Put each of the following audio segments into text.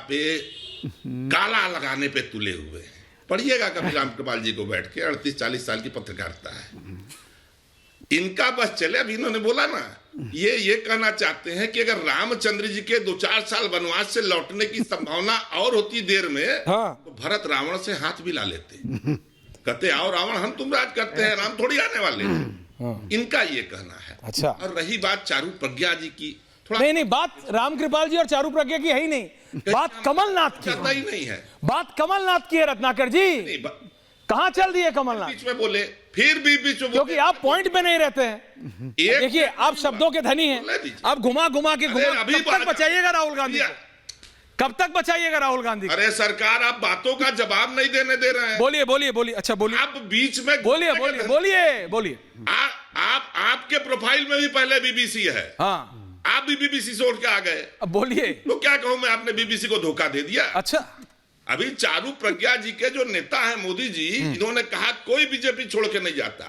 पे काला लगाने पे तुले हुए हैं। पढ़िएगा कभी रामकृपाल जी को बैठ के, 38-40 साल की पत्रकारिता है इनका। बस चले, अभी इन्होंने बोला ना, ये कहना चाहते हैं कि अगर रामचंद्र जी के 2-4 साल वनवास से लौटने की संभावना और होती देर में, तो भरत रावण से हाथ भी ला लेते। कहते आओ रावण हम तुम राज करते हैं, राम थोड़ी आने वाले हैं। इनका ये कहना है। अच्छा, और रही बात चारू प्रज्ञा जी की, थोड़ा नहीं, बात रामकृपाल जी और चारू प्रज्ञा की है ही नहीं, बात कमलनाथ की ही नहीं है। बात कमलनाथ की है रत्नाकर जी। कहां चल रही है कमलनाथ? बीच में बोले, फिर भी बीच में, क्योंकि आप पॉइंट पे नहीं रहते हैं। देखिए आप शब्दों के धनी हैं, आप घुमा घुमा के कब तक बचाइएगा राहुल गांधी को? कब तक बचाइएगा राहुल गांधी? अरे सरकार आप बातों का जवाब नहीं देने दे रहे हैं। बोलिए। अच्छा बोलिए, आप बीच में बोलिए। आपके प्रोफाइल में भी पहले बीबीसी है। हाँ, आप भी बीबीसी से उठ के आ गए। अब बोलिए। तो क्या कहूं मैं, आपने बीबीसी को धोखा दे दिया। अच्छा, अभी चारू प्रज्ञा जी के जो नेता हैं मोदी जी, इन्होंने कहा कोई बीजेपी छोड़ के नहीं जाता।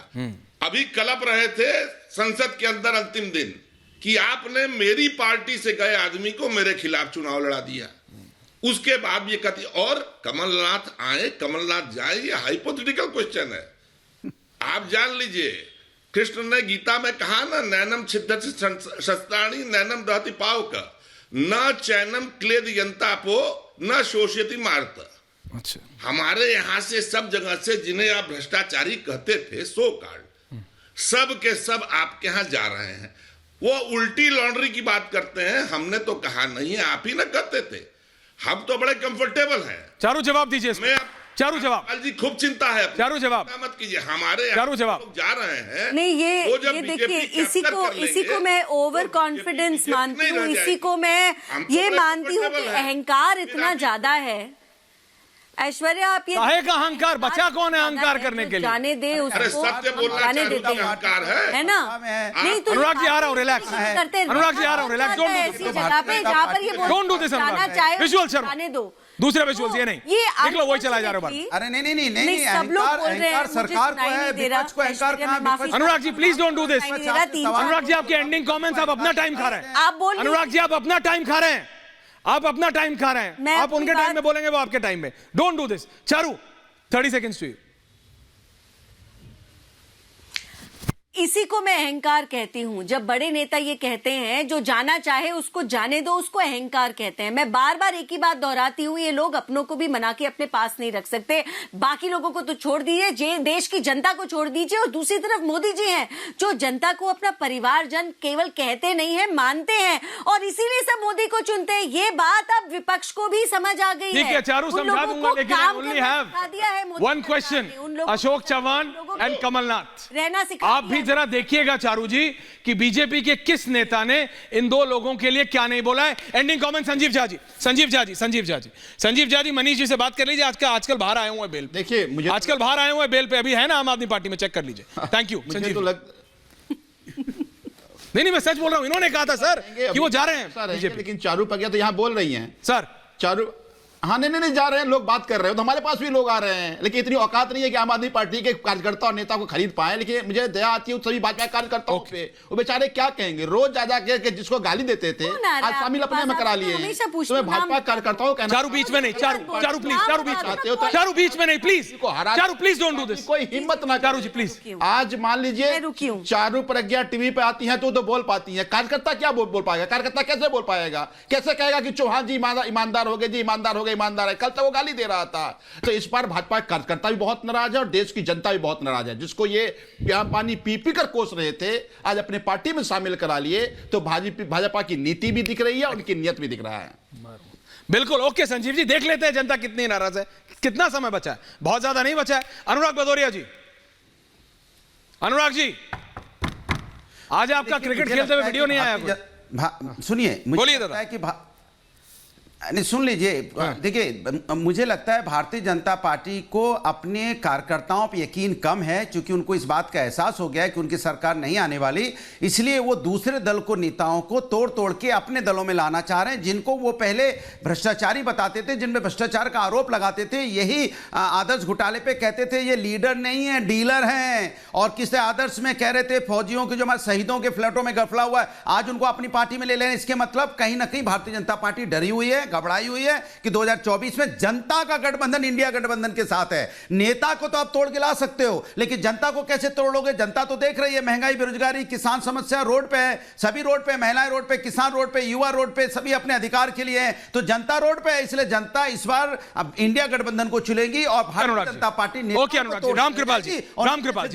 अभी कलप रहे थे संसद के अंदर अंतिम दिन कि आपने मेरी पार्टी से गए आदमी को मेरे खिलाफ चुनाव लड़ा दिया। उसके बाद ये कहती, और कमलनाथ आए कमलनाथ जाए, ये हाइपोथेटिकल क्वेश्चन है। आप जान लीजिए, कृष्ण ने गीता में कहा ना, नैनम छिद्दति शस्त्राणि नैनम दहति पावक न चैनम क्लेद यंतापो न शोषयति मार्त। अच्छा, हमारे यहां से सब जगह से जिन्हें आप भ्रष्टाचारी कहते थे, सो कार्ड सब के सब आपके यहां जा रहे हैं। वो उल्टी लॉन्ड्री की बात करते हैं, हमने तो कहा नहीं है, आप ही ना कहते थे। हम तो बड़े कंफर्टेबल हैं। चारू जवाब दीजिए इसमें। चारू जवाब जी, खूब चिंता है। चारू जवाब मत कीजिए, हमारे चारू जवाब जा रहे हैं। नहीं, ये देखिए, इसी को मैं ओवर कॉन्फिडेंस मानती हूँ, इसी को मैं ये मानती हूँ कि अहंकार इतना ज्यादा है। ऐश्वर्या, आप ये काहे का अहंकार? बचा कौन है अहंकार करने के लिए? जाने दे उसको, सत्य बोलना जाने देते हैं, अहंकार है ना? नहीं तो अनुराग जी आ रहा हूँ, रिलैक्स। अनुराग जी आ रहा हूँ, रिलैक्स। ऐसी जगह पे जहाँ पर ये डोंट डू दिस। जाना चाहे विजुअल शर्मा, जाने दो। दूसरे विजुअल्स ये नहीं, देख लो वही चला जा रहा है। अरे नहीं, अहंकार सरकार को है, विपक्ष को अहंकार कहां? Anurag ji please don't do this. Anurag ji आपके एंडिंग कमेंट्स, आप अपना टाइम खा रहे हैं। आप बोलिए। अनुराग जी आप अपना टाइम खा रहे हैं, आप अपना टाइम खा रहे हैं। आप उनके टाइम में बोलेंगे, वो आपके टाइम में। Don't do this. Charu 30 seconds to you. इसी को मैं अहंकार कहती हूं। जब बड़े नेता ये कहते हैं जो जाना चाहे उसको जाने दो, उसको अहंकार कहते हैं। मैं बार बार एक ही बात दोहराती हूं, ये लोग अपनों को भी मना के अपने पास नहीं रख सकते, बाकी लोगों को तो छोड़ दीजिए, देश की जनता को छोड़ दीजिए। और दूसरी तरफ मोदी जी हैं जो जनता को अपना परिवारजन केवल कहते नहीं है, मानते हैं, और इसीलिए सब मोदी को चुनते हैं। ये बात अब विपक्ष को भी समझ आ गई है। ठीक है चारू, समझा दूंगा, लेकिन I only have one question. Ashok Chavan and Kamalnath, रहना सिखा आप भी जरा देखिएगा चारू जी कि बीजेपी के किस नेता ने इन दो लोगों के लिए क्या नहीं बोला है। एंडिंग कमेंट संजीव झा जी, मनीष जी से बात कर लीजिए। आजकल बाहर आए हुए हैं बेल। देखिए, मुझे आजकल बाहर आए हुए हैं बेल पे, अभी है ना आम आदमी पार्टी में, चेक कर लीजिए। Thank you Sanjeev. नहीं, मैं सच बोल रहा हूं। इन्होंने कहा था सर कि वो जा रहे हैं बीजेपी, लेकिन चारू प्रज्ञा तो यहां बोल रही हैं सर। चारू, हाँ नहीं जा रहे हैं, लोग बात कर रहे हो, तो हमारे पास भी लोग आ रहे हैं, लेकिन इतनी औकात नहीं है कि आम आदमी पार्टी के कार्यकर्ता और नेता को खरीद पाए। लेकिन मुझे दया आती है सभी भाजपा कार्यकर्ताओं पे, वो बेचारे क्या कहेंगे। रोज जा के जिसको गाली देते थे आज शामिल अपने में करा लिए हैं। तो मैं भाजपा कार्यकर्ताओं का चारू बीच में नहीं, चारू प्लीज, चारू बीच में नहीं please, Charu please don't do this. कोई हिम्मत ना, चारू जी प्लीज। आज मान लीजिए चारू प्रज्ञा टीवी पे आती है तो बोल पाती है, कार्यकर्ता क्या बोल पाएगा? कार्यकर्ता कैसे बोल पाएगा? कैसे कहेगा कि चौहान जी ईमानदार हो गए, जी ईमानदार हो गए, ईमानदार है? कल तक वो गाली दे रहा था। तो इस बार भाजपा कार्यकर्ता भी बहुत नाराज है और देश की जनता भी बहुत नाराज है, जिसको ये प्यार पानी पी कर कोस रहे थे, आज अपने पार्टी में शामिल करा लिए। तो भाजपा की नीति भी दिख रही है, उनकी नियत भी दिख रहा है। बिल्कुल ओके संजीव जी, देख लेते हैं जनता कितनी नाराज है। कितना समय बचा है? बहुत ज्यादा नहीं बचा है। अनुराग भदौरिया जी, अनुराग जी, आज आपका क्रिकेट खेलते हुए वीडियो नहीं आया। सुनिए, बोलिए दादा। नहीं, सुन लीजिए। देखिए, मुझे लगता है भारतीय जनता पार्टी को अपने कार्यकर्ताओं पर यकीन कम है, क्योंकि उनको इस बात का एहसास हो गया है कि उनकी सरकार नहीं आने वाली। इसलिए वो दूसरे दल को, नेताओं को तोड़ के अपने दलों में लाना चाह रहे हैं, जिनको वो पहले भ्रष्टाचारी बताते थे, जिनमें भ्रष्टाचार का आरोप लगाते थे। यही आदर्श घोटाले पे कहते थे ये लीडर नहीं है, डीलर हैं। और किसी आदर्श में कह रहे थे फौजियों के, जो हमारे शहीदों के फ्लैटों में गफला हुआ है, आज उनको अपनी पार्टी में ले लें। इसके मतलब कहीं ना कहीं भारतीय जनता पार्टी डरी हुई है, घबराई हुई है कि 2024 में जनता का गठबंधन इंडिया गठबंधन के साथ है। नेता को तो आप तोड़ के ला सकते हो, लेकिन जनता को कैसे तोड़ोगे? जनता तो देख रही है महंगाई, बेरोजगारी, किसान समस्या रोड पे है, सभी रोड पे, महिलाएं रोड पे, किसान रोड पे, युवा रोड पे, सभी अपने अधिकार के लिए हैं, तो जनता रोड पे है। इसलिए जनता इस बार अब इंडिया गठबंधन को चुनेगी और भारतीय जनता पार्टी ओके अनुराग जी, रामकृपाल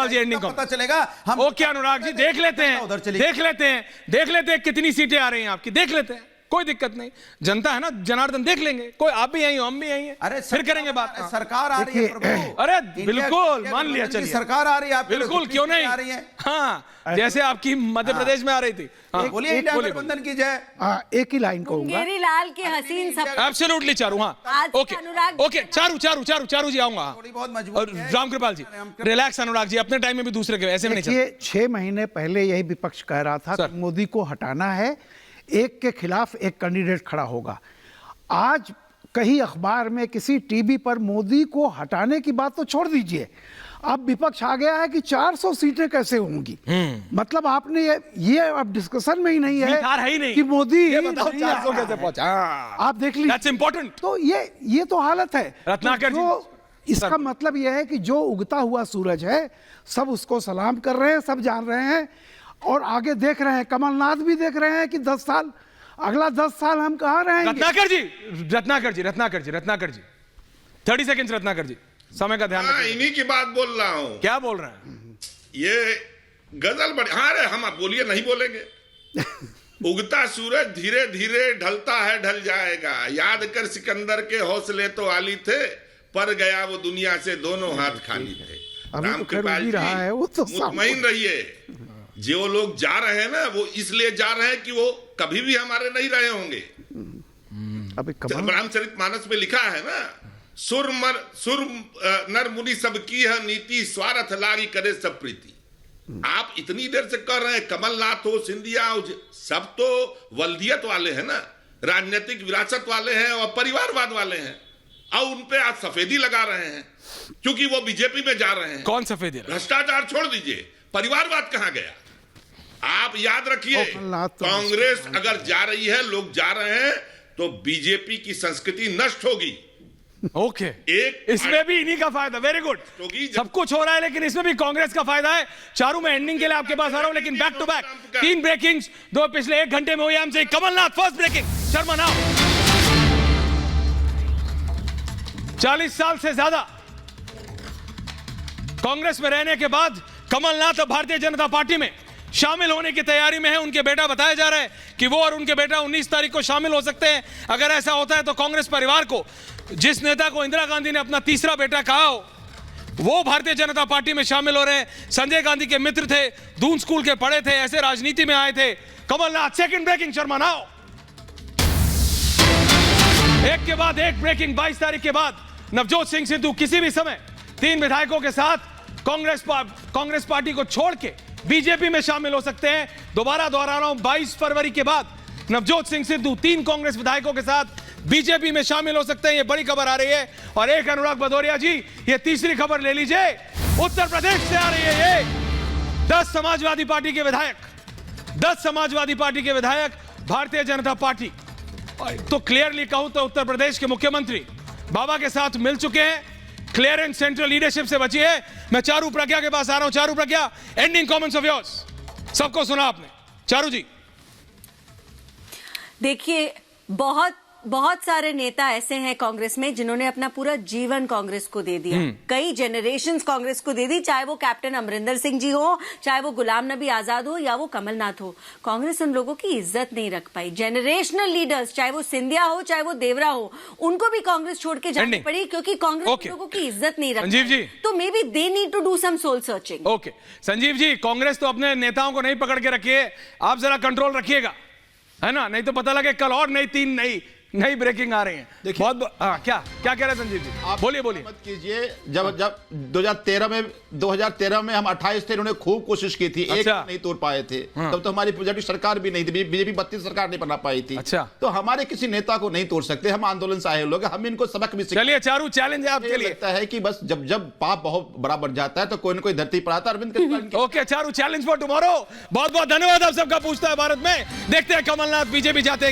जी एंडिंग पता चलेगा हम। ओके अनुराग जी, देख लेते हैं कितनी सीटें आ रही हैं आपकी, देख लेते हैं, कोई दिक्कत नहीं, जनता है ना जनार्दन, देख लेंगे, कोई आप भी आई हो हम भी आई हैं, अरे फिर करेंगे बात। सरकार आ रही है प्रभु, अरे बिल्कुल मान लिया, चलिए सरकार आ रही है, बिल्कुल क्यों नहीं आ रही है, हाँ जैसे आपकी मध्य प्रदेश में आ रही थी। बोलिए इंडिया गठबंधन की जय। एक ही लाइन कहूंगा, लाल के हसीन सपने। एब्सोल्युटली चारू, हाँ ओके चारू जी आऊंगा, थोड़ी बहुत मजबूत है। रामकृपाल जी रिलैक्स, अनुराग जी अपने टाइम में भी दूसरे के ऐसे में नहीं चलते। 6 महीने पहले यही विपक्ष कह रहा था कि मोदी को हटाना है, एक के खिलाफ एक कैंडिडेट खड़ा होगा। आज कहीं अखबार में किसी टीवी पर मोदी को हटाने की बात तो छोड़ दीजिए, अब विपक्ष आ गया है कि 400 सीटें कैसे होंगी। मतलब आपने ये अब डिस्कशन में ही नहीं है कि मोदी 400 कैसे पहुंचा, आप देख लीजिए, दैट्स इंपॉर्टेंट। तो ये तो हालत है रत्नाकर जी, इसका मतलब यह है कि जो उगता हुआ सूरज है सब उसको सलाम कर रहे हैं, सब जान रहे हैं और आगे देख रहे हैं। कमलनाथ भी देख रहे हैं कि 10 साल, अगला 10 साल हम कहाँ रहेंगे। रत्नाकर जी 30 सेकंड, रत्नाकर जी समय का ध्यान रखिए। इन्हीं की बात बोल रहा हूं। क्या बोल रहे हैं? ये गजल बड़ी, हाँ रे हम, आप बोलिए, नहीं बोलेंगे। उगता सूरज धीरे धीरे ढलता है, ढल जाएगा, याद कर सिकंदर के हौसले तो आली थे, पर गया वो दुनिया से दोनों हाथ खाली थे। रामकृपाल जी मुतमईन रहिए, जो लोग जा रहे हैं ना वो इसलिए जा रहे हैं कि वो कभी भी हमारे नहीं रहे होंगे। रामचरितमानस में लिखा है ना, सुर नर मुनि सब की है नीति, स्वार्थ लागी करे सब प्रीति। आप इतनी देर से कह रहे हैं कमलनाथ हो, सिंधिया हो, सब तो वल्दियत वाले हैं ना, राजनीतिक विरासत वाले हैं और परिवारवाद वाले हैं, और उनपे आप सफेदी लगा रहे हैं क्योंकि वो बीजेपी में जा रहे हैं। कौन सफेदी? भ्रष्टाचार छोड़ दीजिए, परिवारवाद कहां गया? आप याद रखिए, कांग्रेस अगर जा रही है, लोग जा रहे हैं, तो बीजेपी की संस्कृति नष्ट होगी। ओके इसमें भी इन्हीं का फायदा, वेरी गुड, सब कुछ हो रहा है लेकिन इसमें भी कांग्रेस का फायदा है। चारू मैं एंडिंग के लिए आपके पास आ रहा हूं, लेकिन बैक टू बैक 3 ब्रेकिंग्स, 2 पिछले 1 घंटे में हुई हमसे। Kamalnath first breaking, Sharma now. 40 साल से ज्यादा कांग्रेस में रहने के बाद कमलनाथ भारतीय जनता पार्टी में शामिल होने की तैयारी में है। उनके बेटा बताया जा रहा है कि वो और उनके बेटा 19 तारीख को शामिल हो सकते हैं। अगर ऐसा होता है तो कांग्रेस परिवार को, जिस नेता को इंदिरा गांधी ने अपना तीसरा बेटा कहा हो, वो भारतीय जनता पार्टी में शामिल हो रहे हैं। संजय गांधी के मित्र थे, दून स्कूल के पढ़े थे, ऐसे राजनीति में आए थे। Kamalnath second breaking, Sharma now. एक के बाद एक ब्रेकिंग। 22 तारीख के बाद नवजोत सिंह सिद्धू किसी भी समय 3 विधायकों के साथ कांग्रेस पार्टी को छोड़ के बीजेपी में शामिल हो सकते हैं। दोबारा दोहरा रहा हूं, 22 फरवरी के बाद नवजोत सिंह सिद्धू 3 कांग्रेस विधायकों के साथ बीजेपी में शामिल हो सकते हैं। ये बड़ी खबर आ रही है। और एक अनुराग भदौरिया जी, ये तीसरी खबर ले लीजिए, उत्तर प्रदेश से आ रही है। ये 10 समाजवादी पार्टी के विधायक भारतीय जनता पार्टी, तो क्लियरली कहूं तो उत्तर प्रदेश के मुख्यमंत्री बाबा के साथ मिल चुके हैं। क्लियर एंड सेंट्रल लीडरशिप से बची है। मैं चारू प्रज्ञा के पास आ रहा हूं। चारू प्रज्ञा, एंडिंग कमेंट्स ऑफ योर्स। सबको सुना आपने, चारू जी। देखिए, बहुत सारे नेता ऐसे हैं कांग्रेस में जिन्होंने अपना पूरा जीवन कांग्रेस को दे दिया, कई जनरेशंस कांग्रेस को दे दी, चाहे वो कैप्टन अमरिंदर सिंह जी हो, चाहे वो गुलाम नबी आजाद हो, या वो कमलनाथ हो। कांग्रेस उन लोगों की इज्जत नहीं रख पाई। जनरेशनल लीडर्स, चाहे वो सिंधिया हो, चाहे वो देवरा हो, उनको भी कांग्रेस छोड़ के जानी पड़ी क्योंकि कांग्रेस लोगों की इज्जत नहीं रख पाई। तो maybe they need to do some soul searching. Okay Sanjeev ji, Congress तो अपने नेताओं को नहीं पकड़ के रखिए, आप जरा कंट्रोल रखिएगा, है ना, नहीं तो पता लगे कल और नई ब्रेकिंग आ रही है। बहुत क्या कह रहे हैं संजीव जी? आप बोलिए मत कीजिए। जब 2013 में हम 28 थे, इन्होंने खूब कोशिश की थी, एक नहीं तोड़ पाए थे। तब तो हमारी बीजेपी सरकार भी नहीं थी, बीजेपी 32 सरकार नहीं बना पाई थी। तो हमारे किसी नेता को नहीं तोड़ सकते। हम आंदोलन से आए लोग, हम इनको सबक भी चलिए चारू, चैलेंज है आपके लिए। लगता है कि बस जब पाप बहुत बड़ा बढ़ जाता है तो कोई ना कोई धरती पर आता है। Arvind Kejriwal. Okay Charu, challenge for tomorrow. बहुत बहुत धन्यवाद आप सबका। पूछता है भारत में, देखते हैं कमलनाथ बीजेपी जाते हैं।